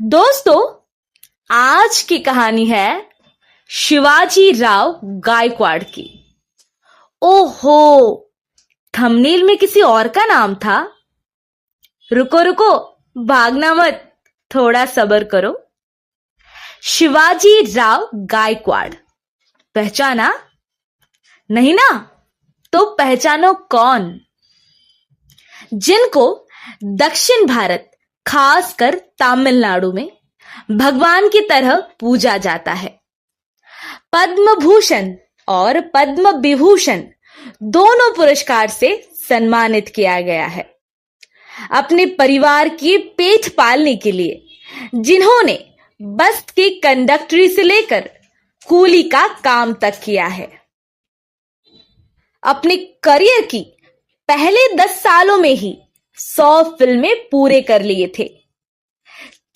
दोस्तों, आज की कहानी है शिवाजी राव गायकवाड़ की। ओहो, थंबनेल में किसी और का नाम था। रुको रुको, भागना मत, थोड़ा सब्र करो। शिवाजी राव गायकवाड़ पहचाना? नहीं ना? तो पहचानो कौन? जिनको दक्षिण भारत, खासकर तमिलनाडु में भगवान की तरह पूजा जाता है। पद्म भूषण और पद्म विभूषण दोनों पुरस्कार से सम्मानित किया गया है। अपने परिवार की पेट पालने के लिए जिन्होंने बस की कंडक्टरी से लेकर कूली का काम तक किया है। अपने करियर की पहले 10 सालों में ही 100 फिल्में पूरे कर लिए थे।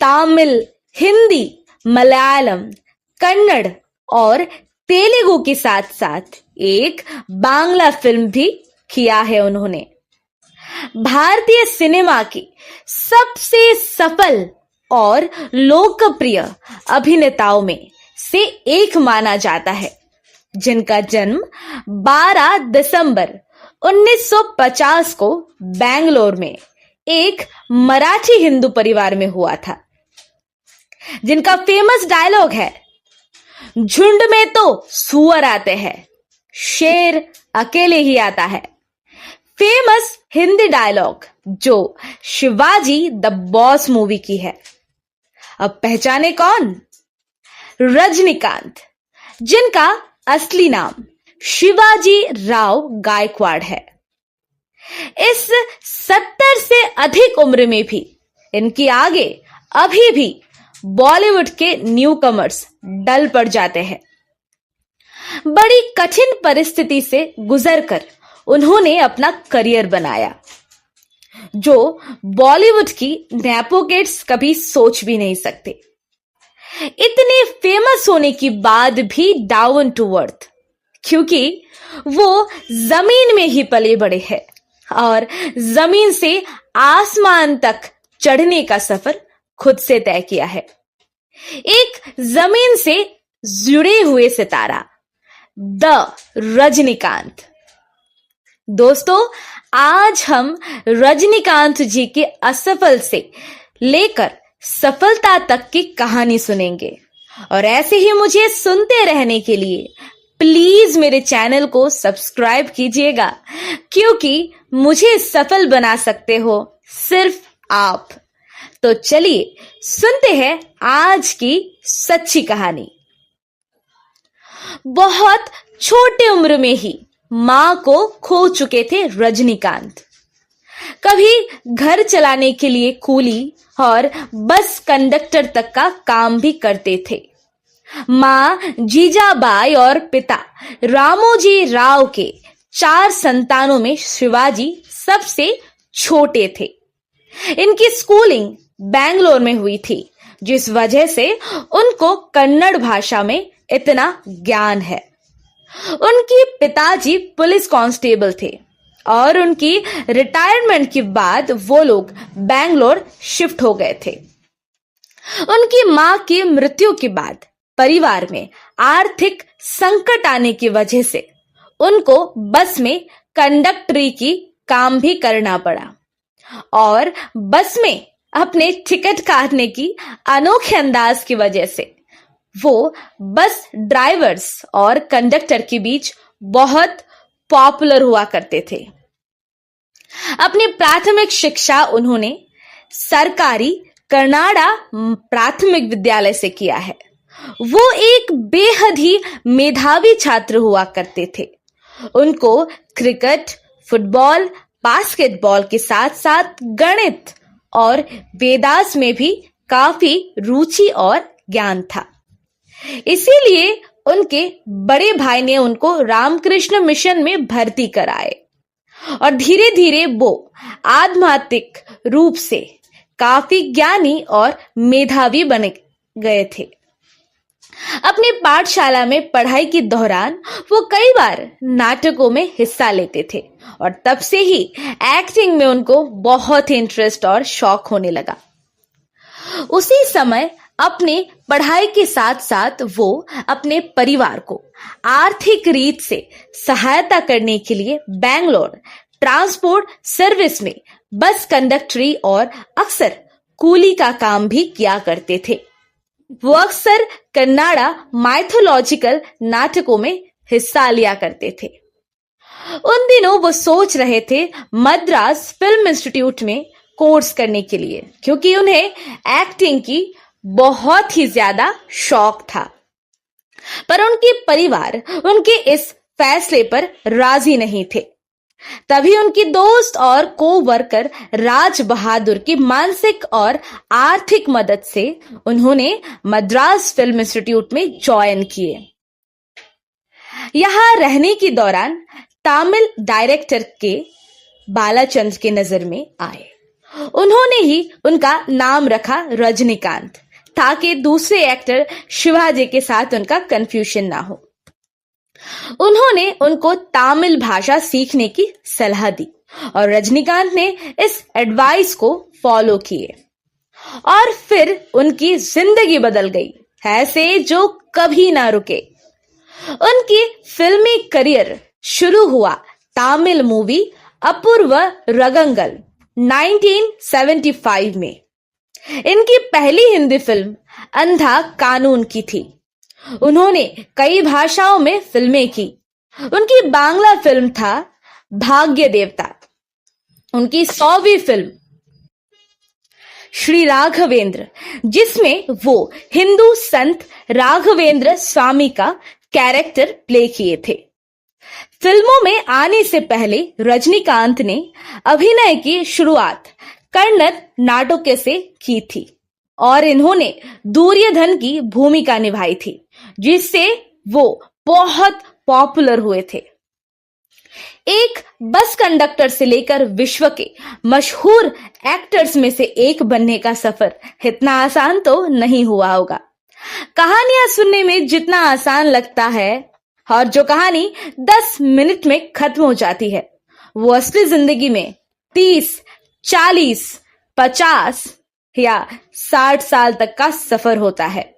तमिल, हिंदी, मलयालम, कन्नड़ और तेलुगु के साथ साथ एक बांग्ला फिल्म भी किया है उन्होंने। भारतीय सिनेमा की सबसे सफल और लोकप्रिय अभिनेताओं में से एक माना जाता है, जिनका जन्म 12 दिसंबर 1950 को बेंगलोर में एक मराठी हिंदू परिवार में हुआ था। जिनका फेमस डायलॉग है, झुंड में तो सुअर आते हैं, शेर अकेले ही आता है। फेमस हिंदी डायलॉग जो शिवाजी द बॉस मूवी की है। अब पहचाने कौन? रजनीकांत, जिनका असली नाम शिवाजी राव गायकवाड़ है। इस 70 से अधिक उम्र में भी इनकी आगे अभी भी बॉलीवुड के न्यू कमर्स डल पड़ जाते हैं। बड़ी कठिन परिस्थिति से गुजरकर उन्होंने अपना करियर बनाया, जो बॉलीवुड की नेपोकिड्स कभी सोच भी नहीं सकते। इतने फेमस होने के बाद भी डाउन टू अर्थ, क्योंकि वो जमीन में ही पले बड़े हैं और जमीन से आसमान तक चढ़ने का सफर खुद से तय किया है। एक जमीन से जुड़े हुए सितारा, द रजनीकांत। दोस्तों, आज हम रजनीकांत जी के असफल से लेकर सफलता तक की कहानी सुनेंगे। और ऐसे ही मुझे सुनते रहने के लिए प्लीज मेरे चैनल को सब्सक्राइब कीजिएगा, क्योंकि मुझे सफल बना सकते हो सिर्फ आप। तो चलिए सुनते हैं आज की सच्ची कहानी। बहुत छोटे उम्र में ही मां को खो चुके थे रजनीकांत। कभी घर चलाने के लिए कूली और बस कंडक्टर तक का काम भी करते थे। मां जीजाबाई और पिता रामोजी राव के 4 संतानों में शिवाजी सबसे छोटे थे। इनकी स्कूलिंग बेंगलोर में हुई थी, जिस वजह से उनको कन्नड़ भाषा में इतना ज्ञान है। उनके पिताजी पुलिस कांस्टेबल थे और उनकी रिटायरमेंट के बाद वो लोग बेंगलोर शिफ्ट हो गए थे। उनकी मां की मृत्यु के बाद परिवार में आर्थिक संकट आने की वजह से उनको बस में कंडक्टरी की काम भी करना पड़ा और बस में अपने टिकट काटने की अनोखे अंदाज की वजह से वो बस ड्राइवर्स और कंडक्टर के बीच बहुत पॉपुलर हुआ करते थे। अपनी प्राथमिक शिक्षा उन्होंने सरकारी कर्नाड़ा प्राथमिक विद्यालय से किया है। वो एक बेहद ही मेधावी छात्र हुआ करते थे। उनको क्रिकेट, फुटबॉल, बास्केटबॉल के साथ साथ गणित और वेदास में भी काफी रुचि और ज्ञान था। इसीलिए उनके बड़े भाई ने उनको रामकृष्ण मिशन में भर्ती कराए और धीरे धीरे वो आध्यात्मिक रूप से काफी ज्ञानी और मेधावी बन गए थे। अपनी पाठशाला में पढ़ाई के दौरान वो कई बार नाटकों में हिस्सा लेते थे और तब से ही एक्टिंग में उनको बहुत इंटरेस्ट और शौक होने लगा। उसी समय अपने पढ़ाई के साथ साथ वो अपने परिवार को आर्थिक रीत से सहायता करने के लिए बेंगलोर ट्रांसपोर्ट सर्विस में बस कंडक्टरी और अक्सर कूली का काम भी किया करते थे। वो अक्सर कन्नाडा माइथोलॉजिकल नाटकों में हिस्सा लिया करते थे। उन दिनों वो सोच रहे थे मद्रास फिल्म इंस्टीट्यूट में कोर्स करने के लिए, क्योंकि उन्हें एक्टिंग की बहुत ही ज्यादा शौक था। पर उनके परिवार उनके इस फैसले पर राजी नहीं थे। तभी उनकी दोस्त और को-वर्कर राज बहादुर की मानसिक और आर्थिक मदद से उन्होंने मद्रास फिल्म इंस्टीट्यूट में ज्वाइन किए। यहां रहने के दौरान तमिल डायरेक्टर के बालाचंद्र के नजर में आए। उन्होंने ही उनका नाम रखा रजनीकांत, ताकि दूसरे एक्टर शिवाजी के साथ उनका कंफ्यूजन ना हो। उन्होंने उनको तमिल भाषा सीखने की सलाह दी और रजनीकांत ने इस एडवाइस को फॉलो किए और फिर उनकी जिंदगी बदल गई, ऐसे जो कभी ना रुके। उनकी फिल्मी करियर शुरू हुआ तमिल मूवी अपूर्व रगंगल 1975 में। इनकी पहली हिंदी फिल्म अंधा कानून की थी। उन्होंने कई भाषाओं में फिल्में की। उनकी बांग्ला फिल्म था भाग्य देवता। उनकी 100वीं फिल्म श्री राघवेंद्र, जिसमें वो हिंदू संत राघवेंद्र स्वामी का कैरेक्टर प्ले किए थे। फिल्मों में आने से पहले रजनीकांत ने अभिनय की शुरुआत कन्नड़ नाटकों से की थी और इन्होंने दुर्योधन की भूमिका निभाई थी, जिससे वो बहुत पॉपुलर हुए थे। एक बस कंडक्टर से लेकर विश्व के मशहूर एक्टर्स में से एक बनने का सफर इतना आसान तो नहीं हुआ होगा। कहानियां सुनने में जितना आसान लगता है और जो कहानी 10 मिनट में खत्म हो जाती है, वो असली जिंदगी में 30, 40, 50 या 60 साल तक का सफर होता है।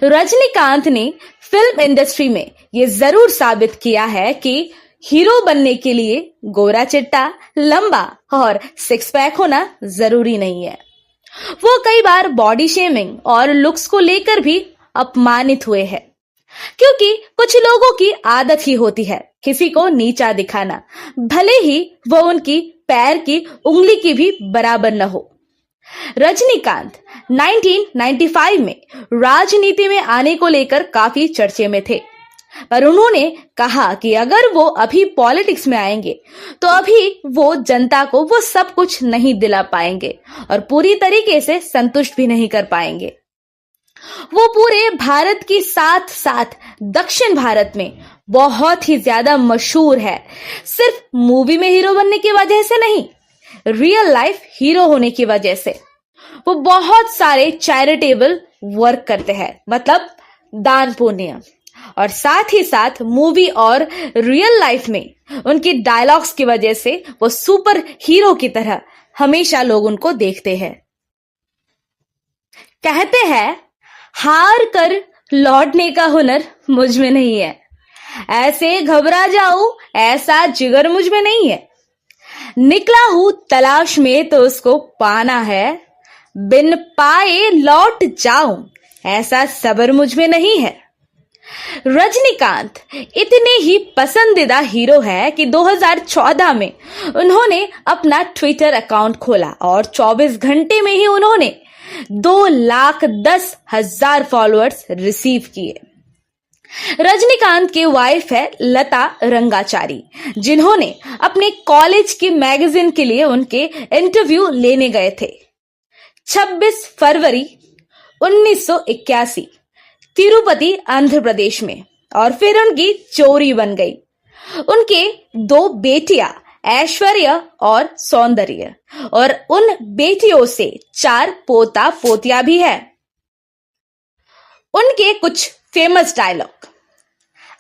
रजनीकांत ने फिल्म इंडस्ट्री में यह जरूर साबित किया है कि हीरो बनने के लिए गोरा चिट्टा, लंबा और सिक्स पैक होना जरूरी नहीं है। वो कई बार बॉडी शेमिंग और लुक्स को लेकर भी अपमानित हुए हैं, क्योंकि कुछ लोगों की आदत ही होती है किसी को नीचा दिखाना, भले ही वो उनकी पैर की उंगली की भी बराबर न हो। रजनीकांत 1995 में राजनीति में आने को लेकर काफी चर्चे में थे, पर उन्होंने कहा कि अगर वो अभी पॉलिटिक्स में आएंगे तो अभी वो जनता को वो सब कुछ नहीं दिला पाएंगे और पूरी तरीके से संतुष्ट भी नहीं कर पाएंगे। वो पूरे भारत के साथ साथ दक्षिण भारत में बहुत ही ज्यादा मशहूर है, सिर्फ मूवी में हीरो बनने की वजह से नहीं, रियल लाइफ हीरो होने की वजह से। वो बहुत सारे चैरिटेबल वर्क करते हैं, मतलब दान पुण्य, और साथ ही साथ मूवी और रियल लाइफ में उनकी डायलॉग्स की वजह से वो सुपर हीरो की तरह हमेशा लोग उनको देखते हैं। कहते हैं हार कर लौटने का हुनर मुझ में नहीं है, ऐसे घबरा जाऊं ऐसा जिगर मुझ में नहीं है, निकला हूं तलाश में तो उसको पाना है, बिन पाए लौट जाऊं ऐसा सब्र मुझ में नहीं है। रजनीकांत इतने ही पसंदीदा हीरो है कि 2014 में उन्होंने अपना ट्विटर अकाउंट खोला और 24 घंटे में ही उन्होंने 2,10,000 फॉलोअर्स रिसीव किए। रजनीकांत की वाइफ है लता रंगाचारी, जिन्होंने अपने कॉलेज की मैगजीन के लिए उनके इंटरव्यू लेने गए थे। 26 फरवरी 1981 तिरुपति आंध्र प्रदेश में, और फिर उनकी चोरी बन गई। उनके 2 बेटियां ऐश्वर्या और सौंदर्य, और उन बेटियों से 4 पोता पोतियां भी है। उनके कुछ फेमस डायलॉग।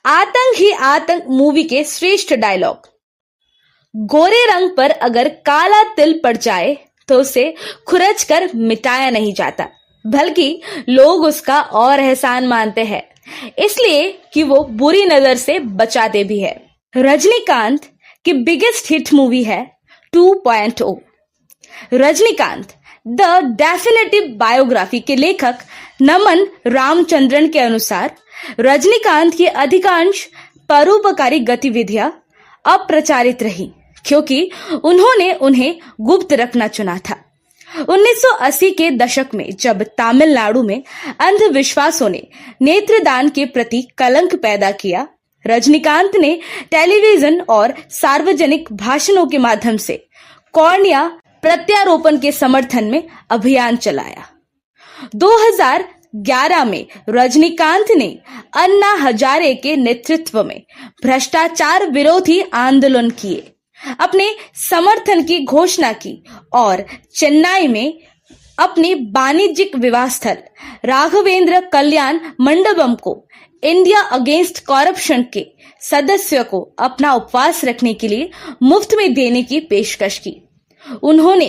आतंक ही आतंक मूवी के श्रेष्ठ डायलॉग। गोरे रंग पर अगर काला तिल पड़ जाए तो उसे खुरच कर मिटाया नहीं जाता, बल्कि लोग उसका और एहसान मानते हैं, इसलिए कि वो बुरी नजर से बचाते भी है। रजनीकांत की बिगेस्ट हिट मूवी है 2.0। रजनीकांत द डेफिनेटिव बायोग्राफी के लेखक नमन रामचंद्रन के अनुसार रजनीकांत की अधिकांश परोपकारी गतिविधियां अप्रचारित रही, क्योंकि उन्होंने उन्हें गुप्त रखना चुना था। 1980 के दशक में जब तमिलनाडु में अंधविश्वासों ने नेत्रदान के प्रति कलंक पैदा किया, रजनीकांत ने टेलीविजन और सार्वजनिक भाषणों के माध्यम से कॉर्निया प्रत्यारोपण के समर्थन में अभियान चलाया। 2011 में रजनीकांत ने अन्ना हजारे के नेतृत्व में भ्रष्टाचार विरोधी आंदोलन किए, अपने समर्थन की घोषणा की और चेन्नई में अपने वाणिज्यिक विवाह स्थल राघवेंद्र कल्याण मंडपम को इंडिया अगेंस्ट करप्शन के सदस्यों को अपना उपवास रखने के लिए मुफ्त में देने की पेशकश की। उन्होंने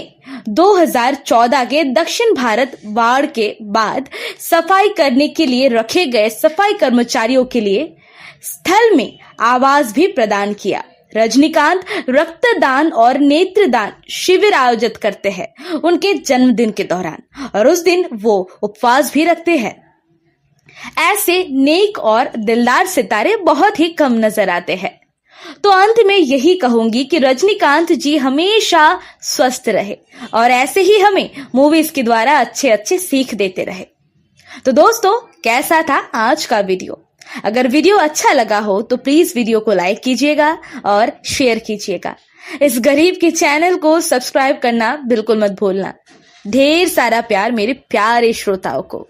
2014 के दक्षिण भारत बाढ़ के बाद सफाई करने के लिए रखे गए सफाई कर्मचारियों के लिए स्थल में आवास भी प्रदान किया। रजनीकांत रक्तदान और नेत्रदान शिविर आयोजित करते हैं उनके जन्मदिन के दौरान, और उस दिन वो उपवास भी रखते हैं। ऐसे नेक और दिलदार सितारे बहुत ही कम नजर आते हैं। तो अंत में यही कहूंगी कि रजनीकांत जी हमेशा स्वस्थ रहे और ऐसे ही हमें मूवीज के द्वारा अच्छे अच्छे सीख देते रहे। तो दोस्तों, कैसा था आज का वीडियो? अगर वीडियो अच्छा लगा हो तो प्लीज वीडियो को लाइक कीजिएगा और शेयर कीजिएगा। इस गरीब के चैनल को सब्सक्राइब करना बिल्कुल मत भूलना। ढेर सारा प्यार मेरे प्यारे श्रोताओं को।